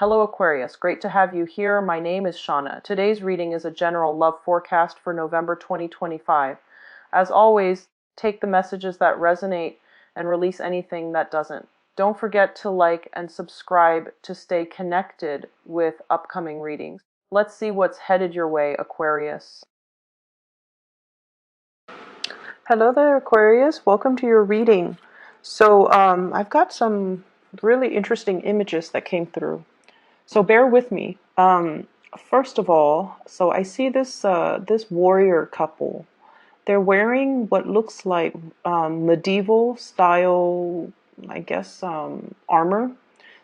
Hello Aquarius, great to have you here. My name is Shauna. Today's reading is a general love forecast for November 2025. As always, take the messages that resonate and release anything that doesn't. Don't forget to like and subscribe to stay connected with upcoming readings. Let's see what's headed your way, Aquarius. Hello there, Aquarius. Welcome to your reading. I've got some really interesting images that came through. So bear with me. First of all, so I see this warrior couple. They're wearing what looks like medieval style, I guess, armor.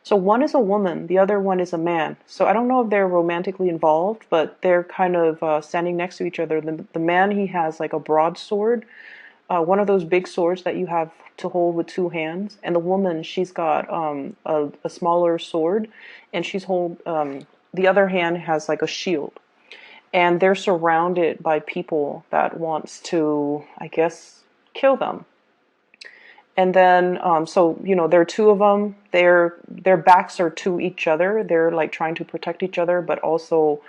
So one is a woman, the other one is a man. So I don't know if they're romantically involved, but they're kind of standing next to each other. The man, he has like a broadsword, one of those big swords that you have to hold with two hands, and the woman, she's got a smaller sword, and the other hand has like a shield, and they're surrounded by people that wants to, I guess, kill them. And then there are two of them. Their backs are to each other. They're like trying to protect each other, but also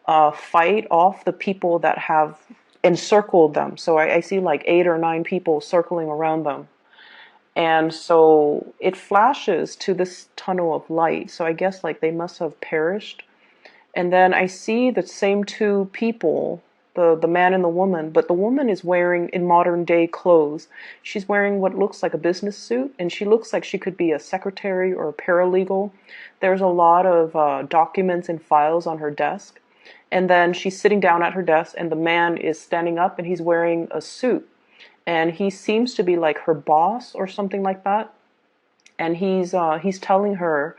fight off the people that have encircled them. So I see like 8 or 9 people circling around them. And so it flashes to this tunnel of light. So I guess like they must have perished. And then I see the same 2 people, the man and the woman, but the woman is wearing in modern day clothes. She's wearing what looks like a business suit, and she looks like she could be a secretary or a paralegal. There's a lot of documents and files on her desk. And then she's sitting down at her desk, and the man is standing up, and he's wearing a suit. And he seems to be like her boss or something like that. And he's telling her,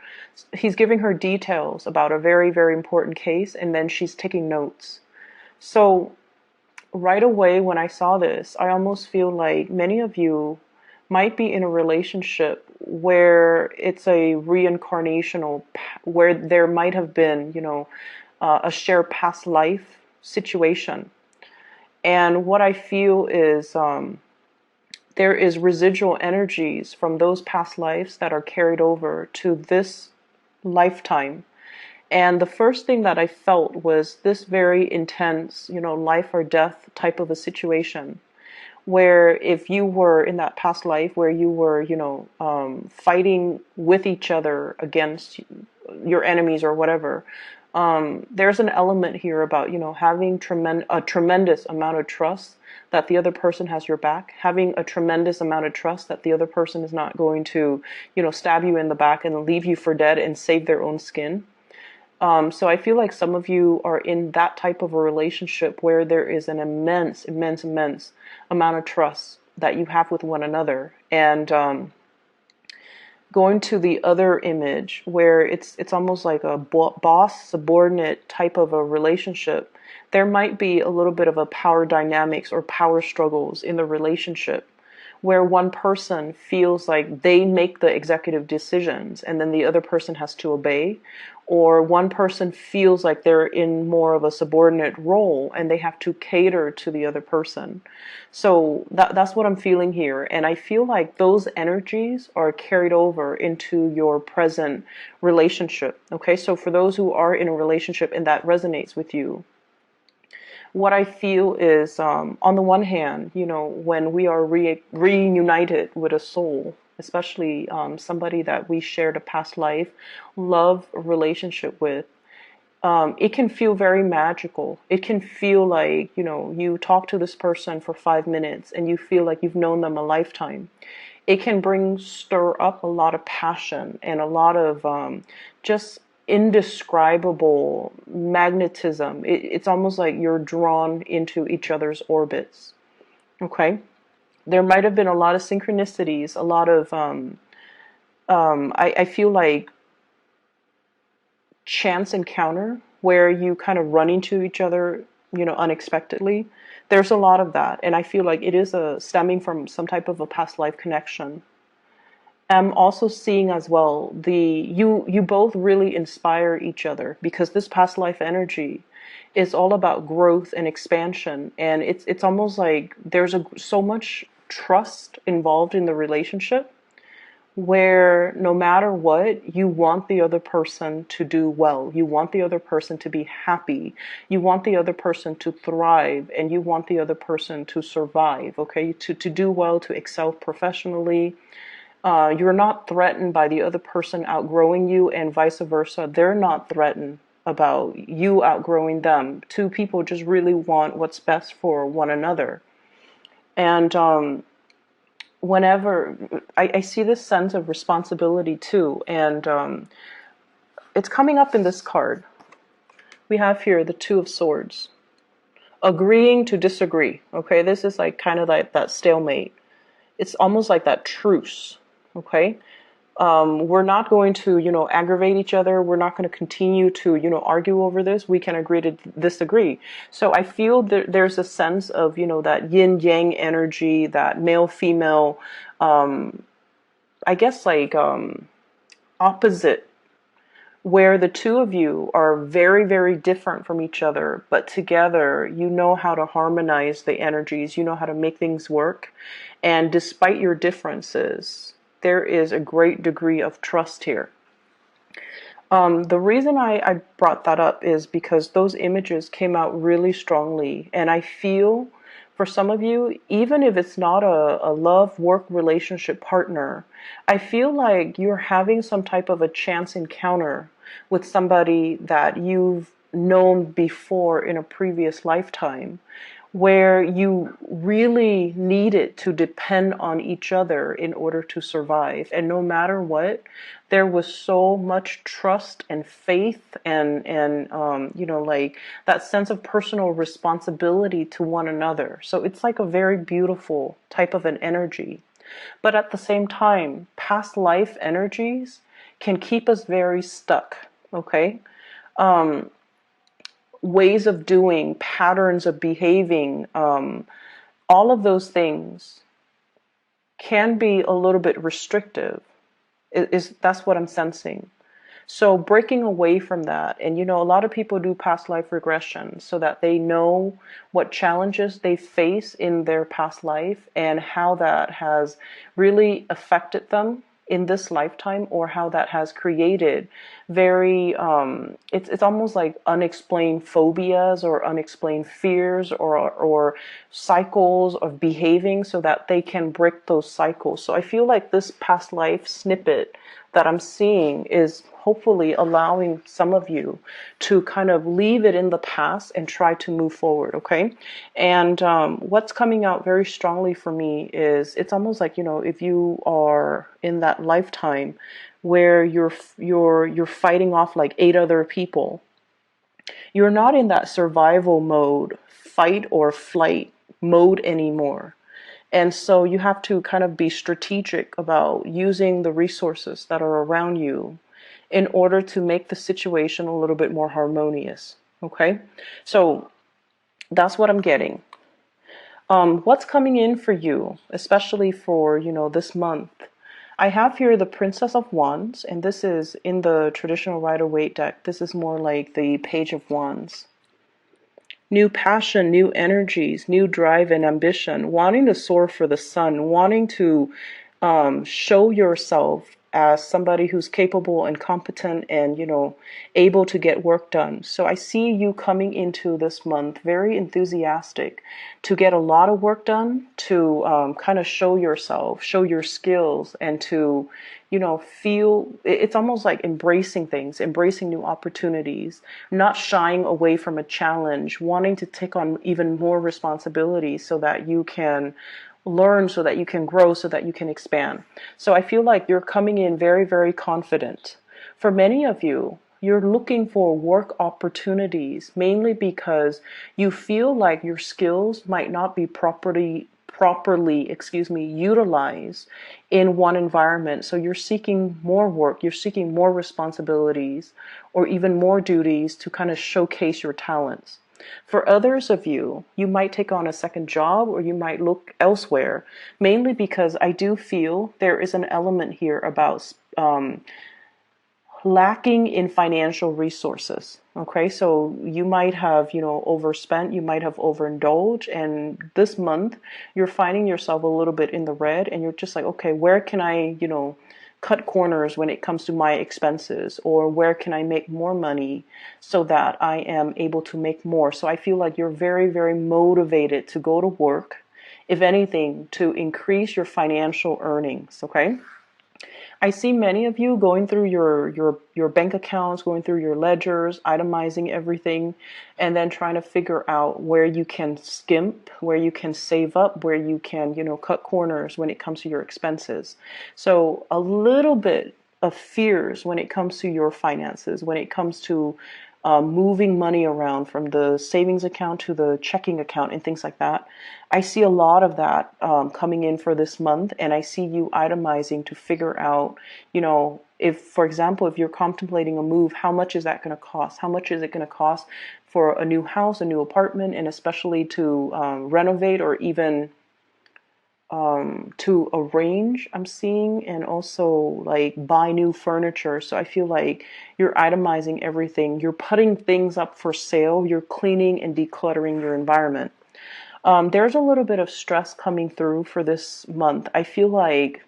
he's giving her details about a very, very important case, and then she's taking notes. So right away when I saw this, I almost feel like many of you might be in a relationship where it's a reincarnational, where there might have been, a shared past life situation. And what I feel is there is residual energies from those past lives that are carried over to this lifetime. And the first thing that I felt was this very intense, life or death type of a situation, where if you were in that past life where you were, fighting with each other against your enemies or whatever, there's an element here about, having a tremendous amount of trust that the other person has your back, having a tremendous amount of trust that the other person is not going to, stab you in the back and leave you for dead and save their own skin. So I feel like some of you are in that type of a relationship where there is an immense, immense, immense amount of trust that you have with one another. And going to the other image where it's almost like a boss subordinate type of a relationship, there might be a little bit of a power dynamics or power struggles in the relationship, where one person feels like they make the executive decisions and then the other person has to obey, or one person feels like they're in more of a subordinate role and they have to cater to the other person. So that's what I'm feeling here, and I feel like those energies are carried over into your present relationship. Okay, so for those who are in a relationship and that resonates with you, what I feel is, on the one hand, when we are reunited with a soul, especially somebody that we shared a past life, love relationship with, it can feel very magical. It can feel like, you talk to this person for 5 minutes and you feel like you've known them a lifetime. It can stir up a lot of passion and a lot of just indescribable magnetism. It's almost like you're drawn into each other's orbits. Okay, there might have been a lot of synchronicities, a lot of I feel like chance encounter where you kind of run into each other, unexpectedly. There's a lot of that, and I feel like it is stemming from some type of a past life connection. I'm also seeing as well you both really inspire each other, because this past life energy is all about growth and expansion, and it's almost like there's so much trust involved in the relationship, where no matter what, you want the other person to do well. You want the other person to be happy. You want the other person to thrive, and you want the other person to survive, okay? To do well, to excel professionally. You're not threatened by the other person outgrowing you, and vice versa. They're not threatened about you outgrowing them. Two people just really want what's best for one another. And whenever I see this sense of responsibility too, and it's coming up in this card. We have here the Two of Swords. Agreeing to disagree. Okay, this is like kind of like that stalemate. It's almost like that truce. Okay, we're not going to, aggravate each other. We're not going to continue to, argue over this. We can agree to disagree. So I feel that there's a sense of, that yin yang energy, that male female, I guess like opposite, where the two of you are very, very different from each other, but together you know how to harmonize the energies, you know how to make things work. And despite your differences, there is a great degree of trust here. The reason I brought that up is because those images came out really strongly. And I feel for some of you, even if it's not a love, work, relationship partner, I feel like you're having some type of a chance encounter with somebody that you've known before in a previous lifetime, where you really needed to depend on each other in order to survive. And no matter what, there was so much trust and faith and like that sense of personal responsibility to one another. So it's like a very beautiful type of an energy. But at the same time, past life energies can keep us very stuck, okay? Ways of doing, patterns of behaving, all of those things can be a little bit restrictive. That's what I'm sensing. So breaking away from that, and a lot of people do past life regression so that they know what challenges they face in their past life and how that has really affected them in this lifetime, or how that has created very it's almost like unexplained phobias or unexplained fears or cycles of behaving, so that they can break those cycles. So I feel like this past life snippet that I'm seeing is hopefully allowing some of you to kind of leave it in the past and try to move forward, okay? And what's coming out very strongly for me is it's almost like, if you are in that lifetime where you're fighting off like 8 other people, you're not in that survival mode, fight or flight mode anymore. And so you have to kind of be strategic about using the resources that are around you in order to make the situation a little bit more harmonious. Okay? So that's what I'm getting. What's coming in for you, especially for, this month? I have here the Princess of Wands, and this is in the traditional Rider-Waite deck. This is more like the Page of Wands. New passion, new energies, new drive and ambition, wanting to soar for the sun, wanting to show yourself as somebody who's capable and competent and, able to get work done. So I see you coming into this month very enthusiastic to get a lot of work done, to kind of show yourself, show your skills, and to, feel it's almost like embracing things, embracing new opportunities, not shying away from a challenge, wanting to take on even more responsibility so that you can learn, so that you can grow, so that you can expand. So I feel like you're coming in very, very confident. For many of you, you're looking for work opportunities, mainly because you feel like your skills might not be properly utilized in one environment. So you're seeking more work, you're seeking more responsibilities, or even more duties to kind of showcase your talents. For others of you, you might take on a second job, or you might look elsewhere, mainly because I do feel there is an element here about lacking in financial resources. Okay, so you might have, overspent, you might have overindulged, and this month you're finding yourself a little bit in the red, and you're just like, okay, where can I, cut corners when it comes to my expenses, or where can I make more money so that I am able to make more. So I feel like you're very, very motivated to go to work, if anything, to increase your financial earnings, okay? I see many of you going through your bank accounts, going through your ledgers, itemizing everything, and then trying to figure out where you can skimp, where you can save up, where you can, cut corners when it comes to your expenses. So a little bit of fears when it comes to your finances, when it comes to moving money around from the savings account to the checking account and things like that. I see a lot of that coming in for this month, and I see you itemizing to figure out, if, for example, if you're contemplating a move, how much is that going to cost? How much is it going to cost for a new house, a new apartment, and especially to renovate or even to arrange, I'm seeing, and also like buy new furniture. So I feel like you're itemizing everything. You're putting things up for sale. You're cleaning and decluttering your environment. There's a little bit of stress coming through for this month. I feel like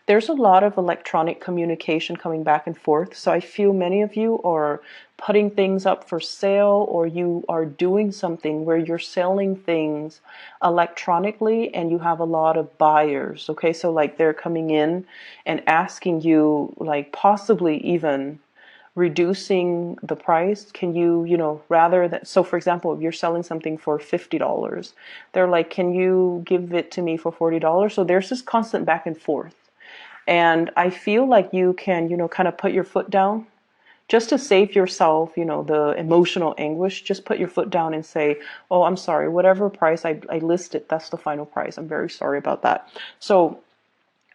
there's a lot of electronic communication coming back and forth. So I feel many of you are putting things up for sale, or you are doing something where you're selling things electronically and you have a lot of buyers. Okay, so like they're coming in and asking you, like possibly even reducing the price. Can you, rather that, so for example, if you're selling something for $50, they're like, can you give it to me for $40? So there's this constant back and forth. And I feel like you can, kind of put your foot down just to save yourself, the emotional anguish. Just put your foot down and say, oh, I'm sorry, whatever price I listed, that's the final price. I'm very sorry about that. So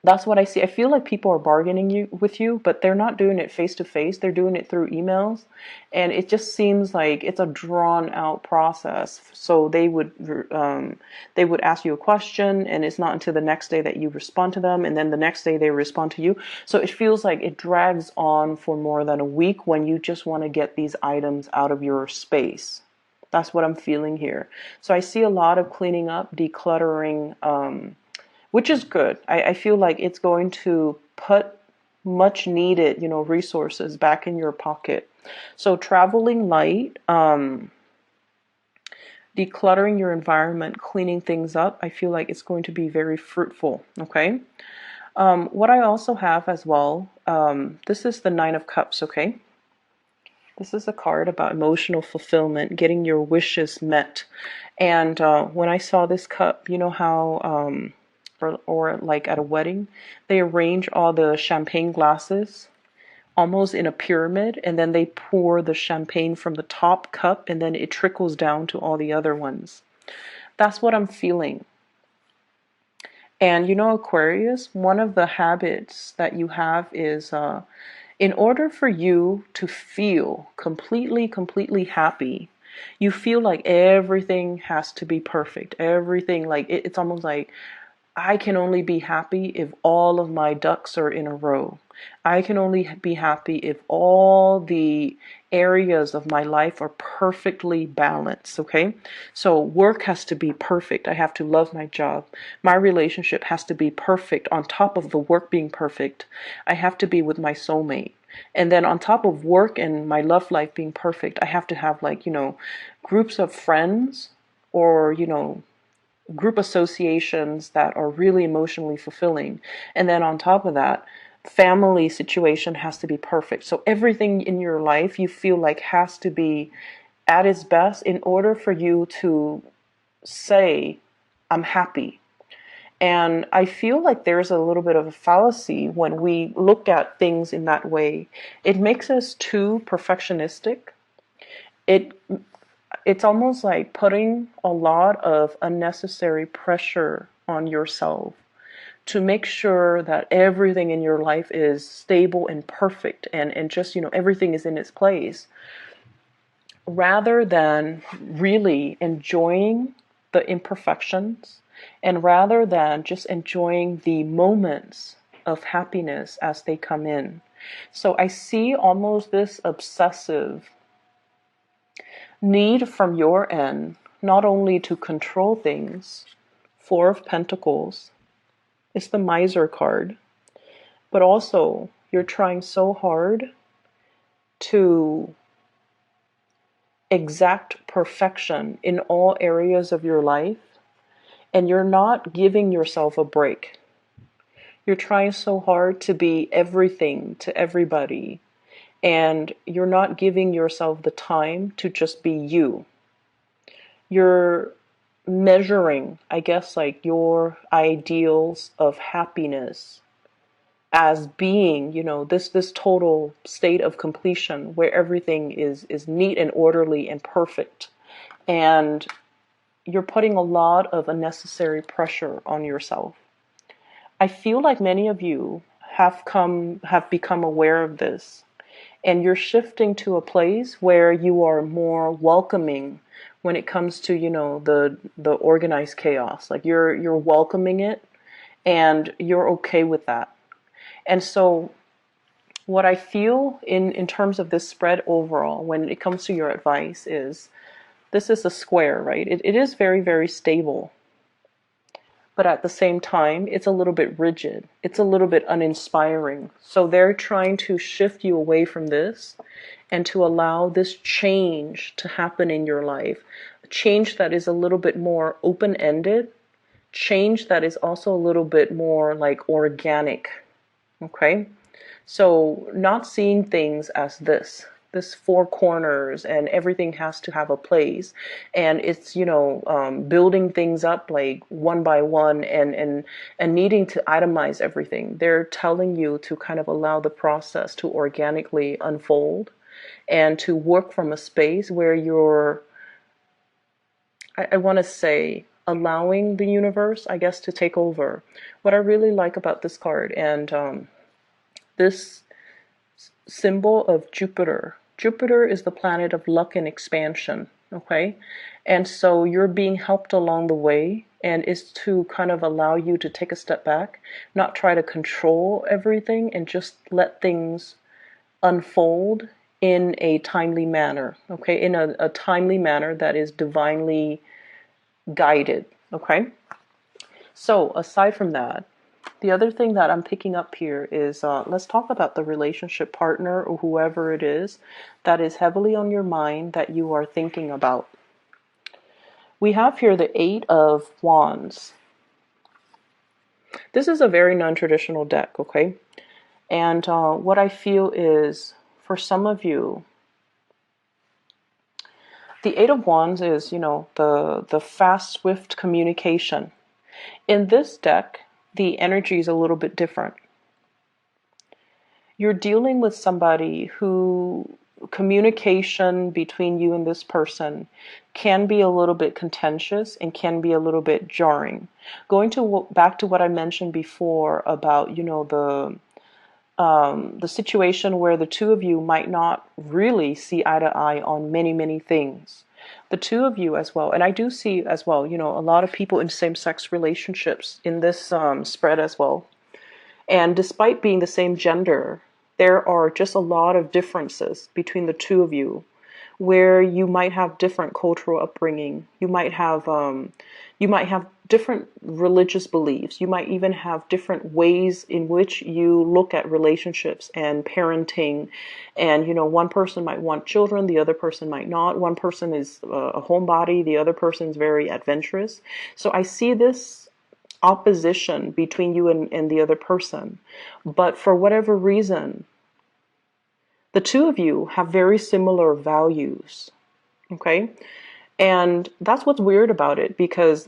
that's what I see. I feel like people are bargaining with you, but they're not doing it face to face. They're doing it through emails. And it just seems like it's a drawn out process. So they would ask you a question, and it's not until the next day that you respond to them. And then the next day they respond to you. So it feels like it drags on for more than a week when you just want to get these items out of your space. That's what I'm feeling here. So I see a lot of cleaning up, decluttering, which is good. I feel like it's going to put much needed, resources back in your pocket. So traveling light, decluttering your environment, cleaning things up, I feel like it's going to be very fruitful. Okay. What I also have as well, this is the Nine of Cups. Okay. This is a card about emotional fulfillment, getting your wishes met. And when I saw this cup, you know how or like at a wedding, they arrange all the champagne glasses almost in a pyramid, and then they pour the champagne from the top cup, and then it trickles down to all the other ones. That's what I'm feeling. And Aquarius, one of the habits that you have is in order for you to feel completely happy, you feel like everything has to be perfect. Everything, like it's almost like I can only be happy if all of my ducks are in a row. I can only be happy if all the areas of my life are perfectly balanced, okay? So work has to be perfect. I have to love my job. My relationship has to be perfect. On top of the work being perfect, I have to be with my soulmate. And then on top of work and my love life being perfect, I have to have groups of friends, or, group associations that are really emotionally fulfilling. And then on top of that, family situation has to be perfect. So everything in your life you feel like has to be at its best in order for you to say, I'm happy. And I feel like there's a little bit of a fallacy when we look at things in that way. It makes us too perfectionistic. It's almost like putting a lot of unnecessary pressure on yourself to make sure that everything in your life is stable and perfect, and just, everything is in its place, rather than really enjoying the imperfections, and rather than just enjoying the moments of happiness as they come in. So I see almost this obsessive need from your end, not only to control things. Four of Pentacles is the Miser card. but also you're trying so hard to exact perfection in all areas of your life, and you're not giving yourself a break. You're trying so hard to be everything to everybody, and you're not giving yourself the time to just be you. You're measuring, I guess, like your ideals of happiness as being, this total state of completion where everything is neat and orderly and perfect. And you're putting a lot of unnecessary pressure on yourself. I feel like many of you have become aware of this, and you're shifting to a place where you are more welcoming when it comes to, the organized chaos. Like you're welcoming it, and you're okay with that. And so what I feel in terms of this spread overall, when it comes to your advice, is this is a square, right? It is very, very stable. But at the same time, it's a little bit rigid. It's a little bit uninspiring. So they're trying to shift you away from this and to allow this change to happen in your life. A change that is a little bit more open-ended. Change that is also a little bit more like organic. Okay? So not seeing things as this four corners and everything has to have a place, and it's building things up like one by one, and needing to itemize everything. They're telling you to kind of allow the process to organically unfold and to work from a space where you're, I want to say, allowing the universe, I guess, to take over. What I really like about this card, and this symbol of Jupiter. Jupiter is the planet of luck and expansion, okay? And so you're being helped along the way, and is to kind of allow you to take a step back, not try to control everything, and just let things unfold in a timely manner, okay? In a timely manner that is divinely guided, okay? So aside from that, the other thing that I'm picking up here is let's talk about the relationship partner or whoever it is that is heavily on your mind that you are thinking about. We have here the Eight of Wands. This is a very non-traditional deck, okay? And what I feel is, for some of you, the Eight of Wands is, the fast, swift communication. In this deck, the energy is a little bit different. You're dealing with somebody who communication between you and this person can be a little bit contentious and can be a little bit jarring. Going to back to what I mentioned before about, the situation where the two of you might not really see eye to eye on many, many things. The two of you as well, and I do see as well, a lot of people in same-sex relationships in this spread as well. And despite being the same gender, there are just a lot of differences between the two of you, where you might have different cultural upbringing. You might have different religious beliefs. You might even have different ways in which you look at relationships and parenting. And, one person might want children, the other person might not. One person is a homebody, the other person is very adventurous. So I see this opposition between you and the other person. But for whatever reason, the two of you have very similar values. Okay? And that's what's weird about it, because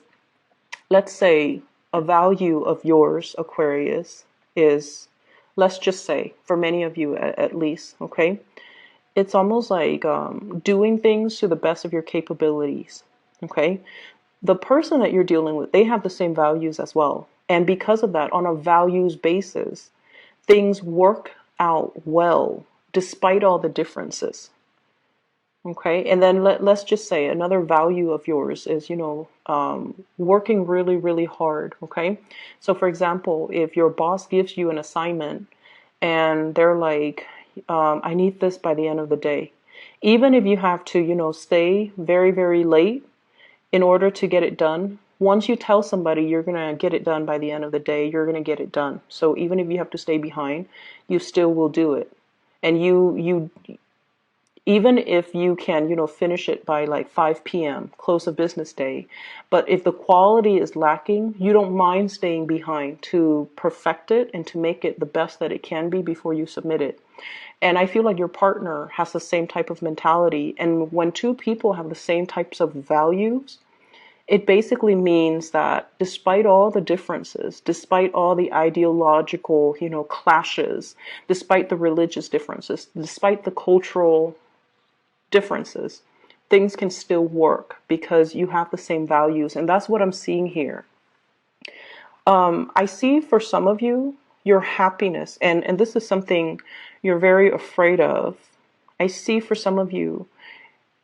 let's say a value of yours, Aquarius, is, let's just say, for many of you at least, okay? It's almost like doing things to the best of your capabilities, okay? The person that you're dealing with, they have the same values as well. And because of that, on a values basis, things work out well despite all the differences. Okay, and then let's just say another value of yours is, working really, really hard. Okay, so for example, if your boss gives you an assignment and they're like, I need this by the end of the day, even if you have to, stay very, very late in order to get it done, Once you tell somebody you're going to get it done by the end of the day, you're going to get it done. So even if you have to stay behind, you still will do it. And you even if you can, finish it by like 5 p.m., close of business day. But if the quality is lacking, you don't mind staying behind to perfect it and to make it the best that it can be before you submit it. And I feel like your partner has the same type of mentality. And when two people have the same types of values, it basically means that despite all the differences, despite all the ideological, clashes, despite the religious differences, despite the cultural differences, things can still work because you have the same values. And that's what I'm seeing here. I see for some of you, your happiness, and this is something you're very afraid of. I see for some of you,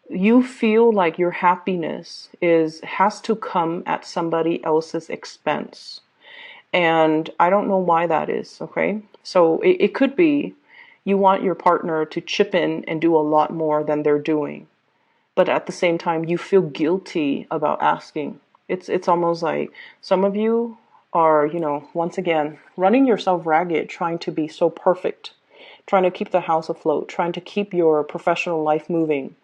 you feel like your happiness has to come at somebody else's expense. And I don't know why that is, okay? So it could be you want your partner to chip in and do a lot more than they're doing. But at the same time, you feel guilty about asking. It's almost like some of you are, once again, running yourself ragged, trying to be so perfect, trying to keep the house afloat, trying to keep your professional life moving,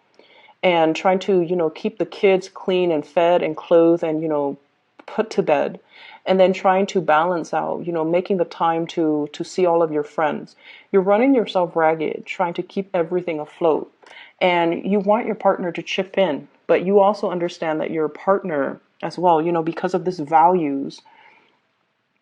and trying to, keep the kids clean and fed and clothed and, put to bed. And then trying to balance out, making the time to see all of your friends. You're running yourself ragged, trying to keep everything afloat. And you want your partner to chip in, but you also understand that your partner as well, because of this values,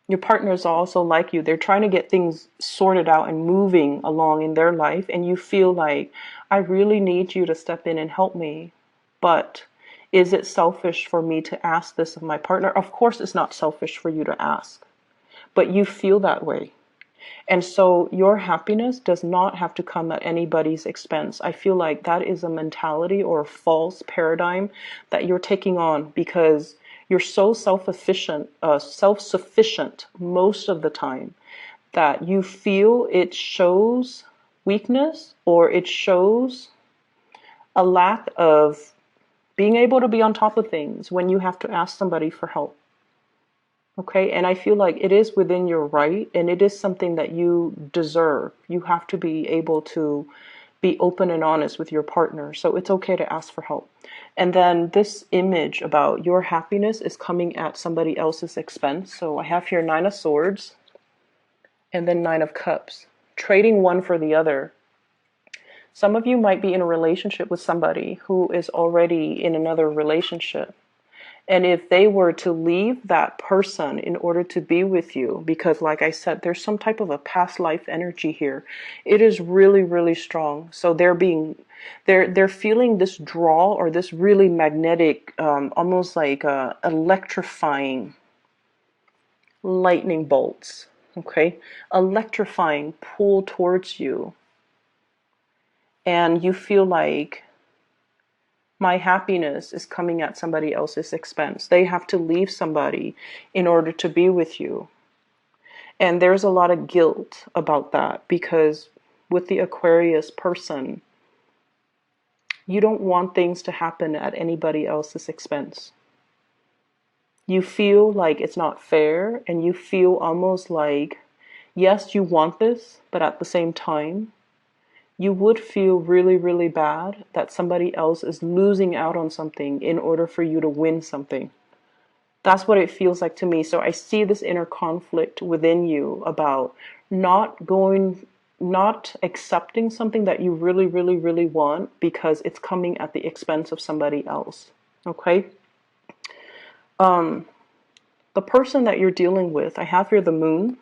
your partners also like you. They're trying to get things sorted out and moving along in their life. And you feel like, I really need you to step in and help me. But is it selfish for me to ask this of my partner? Of course, it's not selfish for you to ask, but you feel that way. And so your happiness does not have to come at anybody's expense. I feel like that is a mentality or a false paradigm that you're taking on because you're so self-sufficient most of the time that you feel it shows weakness or it shows a lack of being able to be on top of things when you have to ask somebody for help. Okay, and I feel like it is within your right and it is something that you deserve. You have to be able to be open and honest with your partner. So it's okay to ask for help. And then this image about your happiness is coming at somebody else's expense. So I have here 9 of Swords and then 9 of Cups, trading one for the other. Some of you might be in a relationship with somebody who is already in another relationship. And if they were to leave that person in order to be with you, because like I said, there's some type of a past life energy here. It is really, really strong. So they're feeling this draw or this really magnetic, almost like electrifying lightning bolts. Okay, electrifying pull towards you. And you feel like my happiness is coming at somebody else's expense. They have to leave somebody in order to be with you. And there's a lot of guilt about that because with the Aquarius person, you don't want things to happen at anybody else's expense. You feel like it's not fair and you feel almost like, yes, you want this, but at the same time, you would feel really, really bad that somebody else is losing out on something in order for you to win something. That's what it feels like to me. So I see this inner conflict within you about not accepting something that you really, really, really want because it's coming at the expense of somebody else. Okay? The person that you're dealing with, I have here the Moon.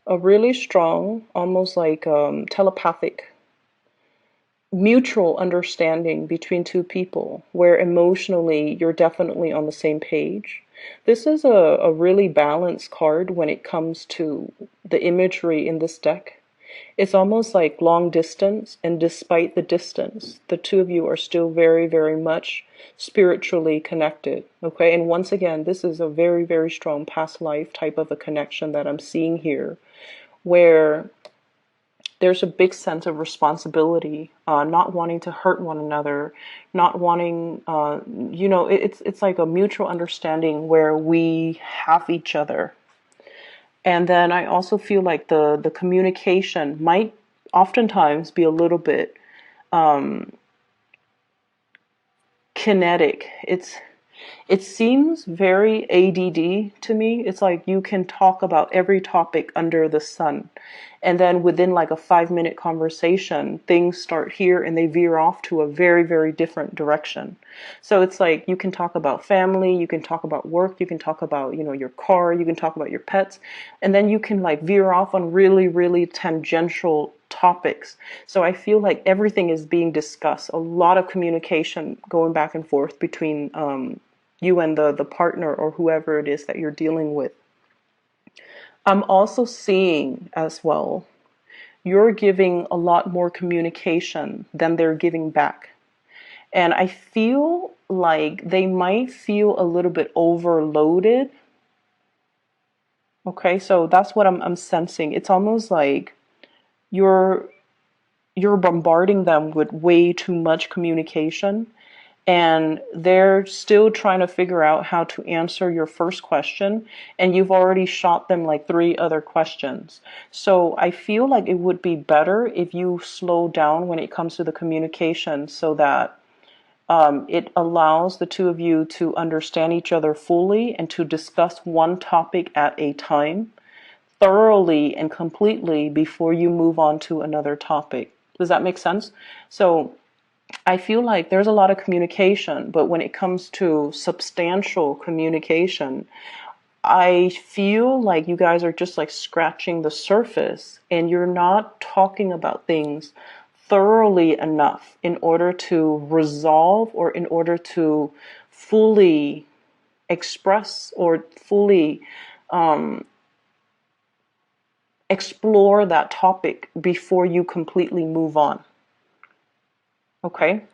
A really strong, almost like telepathic, mutual understanding between two people where emotionally you're definitely on the same page. This is a really balanced card when it comes to the imagery in this deck. It's almost like long distance, and despite the distance, the two of you are still very, very much spiritually connected. Okay, and once again, this is a very, very strong past life type of a connection that I'm seeing here, where there's a big sense of responsibility, not wanting to hurt one another, not wanting, it's like a mutual understanding where we have each other. And then I also feel like the communication might oftentimes be a little bit kinetic. It seems very ADD to me. It's like you can talk about every topic under the sun. And then within like a 5-minute conversation, things start here and they veer off to a very, very different direction. So it's like you can talk about family, you can talk about work, you can talk about, your car, you can talk about your pets, and then you can like veer off on really, really tangential topics. So I feel like everything is being discussed, a lot of communication going back and forth between you and the partner or whoever it is that you're dealing with. I'm also seeing as well, you're giving a lot more communication than they're giving back. And I feel like they might feel a little bit overloaded. Okay, so that's what I'm sensing. It's almost like you're bombarding them with way too much communication, and they're still trying to figure out how to answer your first question, and you've already shot them like 3 other questions. So I feel like it would be better if you slow down when it comes to the communication, so that it allows the two of you to understand each other fully and to discuss one topic at a time, thoroughly and completely, before you move on to another topic. Does that make sense? So I feel like there's a lot of communication, but when it comes to substantial communication, I feel like you guys are just like scratching the surface and you're not talking about things thoroughly enough in order to resolve or in order to fully express or fully explore that topic before you completely move on. Okay?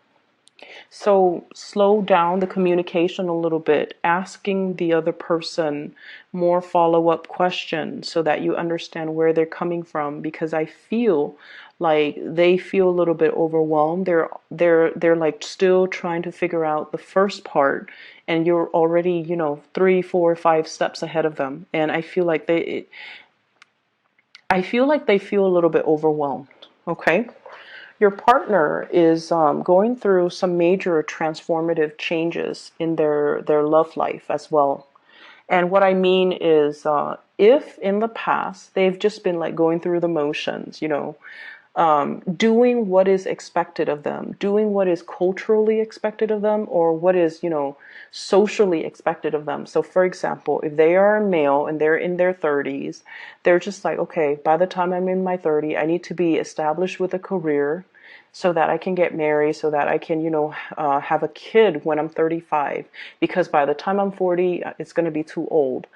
So slow down the communication a little bit, asking the other person more follow-up questions so that you understand where they're coming from, because I feel like they feel a little bit overwhelmed. They're like still trying to figure out the first part, and you're already, 3, 4, 5 steps ahead of them. And I feel like they feel a little bit overwhelmed. Okay? Your partner is going through some major transformative changes in their love life as well. And what I mean is, if in the past they've just been like going through the motions, doing what is expected of them, doing what is culturally expected of them, or what is, socially expected of them. So for example, if they are a male and they're in their 30s, they're just like, okay, by the time I'm in my 30s, I need to be established with a career so that I can get married, so that I can, have a kid when I'm 35, because by the time I'm 40, it's going to be too old.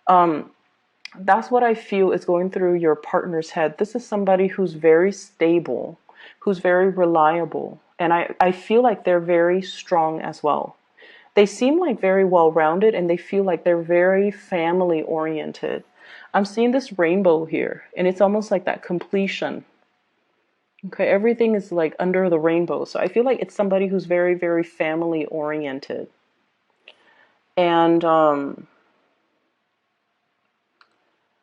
That's what I feel is going through your partner's head. This is somebody who's very stable, who's very reliable. And I feel like they're very strong as well. They seem like very well-rounded, and they feel like they're very family-oriented. I'm seeing this rainbow here, and it's almost like that completion. Okay, everything is like under the rainbow. So I feel like it's somebody who's very, very family-oriented. And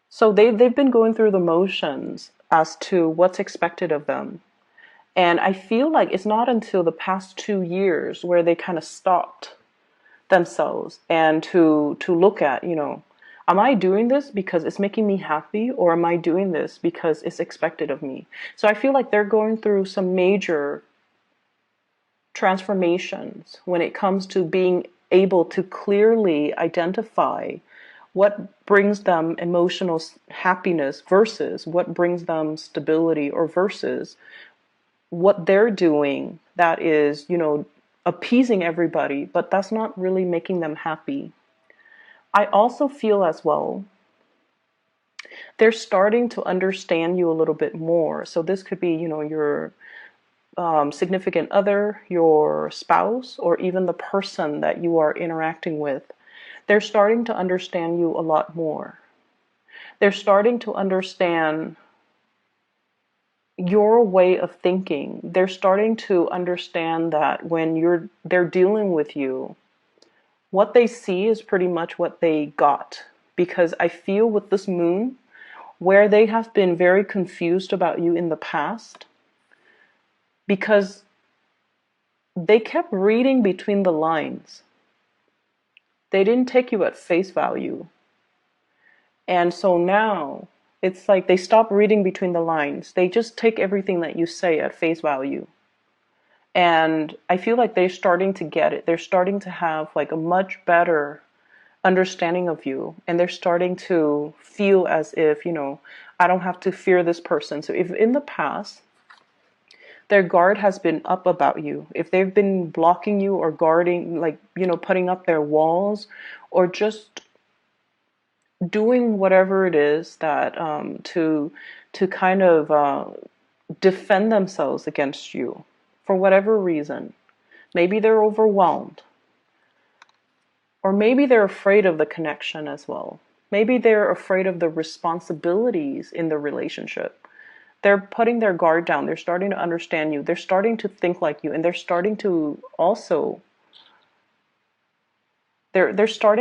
so they've been going through the motions as to what's expected of them. And I feel like it's not until the past 2 years where they kind of stopped themselves and to look at, am I doing this because it's making me happy, or am I doing this because it's expected of me? So I feel like they're going through some major transformations when it comes to being able to clearly identify what brings them emotional happiness versus what brings them stability, or versus what they're doing that is, appeasing everybody, but that's not really making them happy. I also feel as well, they're starting to understand you a little bit more. So this could be, your significant other, your spouse, or even the person that you are interacting with. They're starting to understand you a lot more. They're starting to understand your way of thinking. They're starting to understand that when they're dealing with you, what they see is pretty much what they got. Because I feel with this moon, where they have been very confused about you in the past, because they kept reading between the lines. They didn't take you at face value. And so now it's like they stop reading between the lines. They just take everything that you say at face value. And I feel like they're starting to get it. They're starting to have like a much better understanding of you. And they're starting to feel as if, I don't have to fear this person. So if in the past, their guard has been up about you, if they've been blocking you or guarding, like, putting up their walls or just doing whatever it is that to kind of defend themselves against you for whatever reason. Maybe they're overwhelmed, or maybe they're afraid of the connection as well. Maybe they're afraid of the responsibilities in the relationship. They're putting their guard down. They're starting to understand you. They're starting to think like you, and they're starting to also they're starting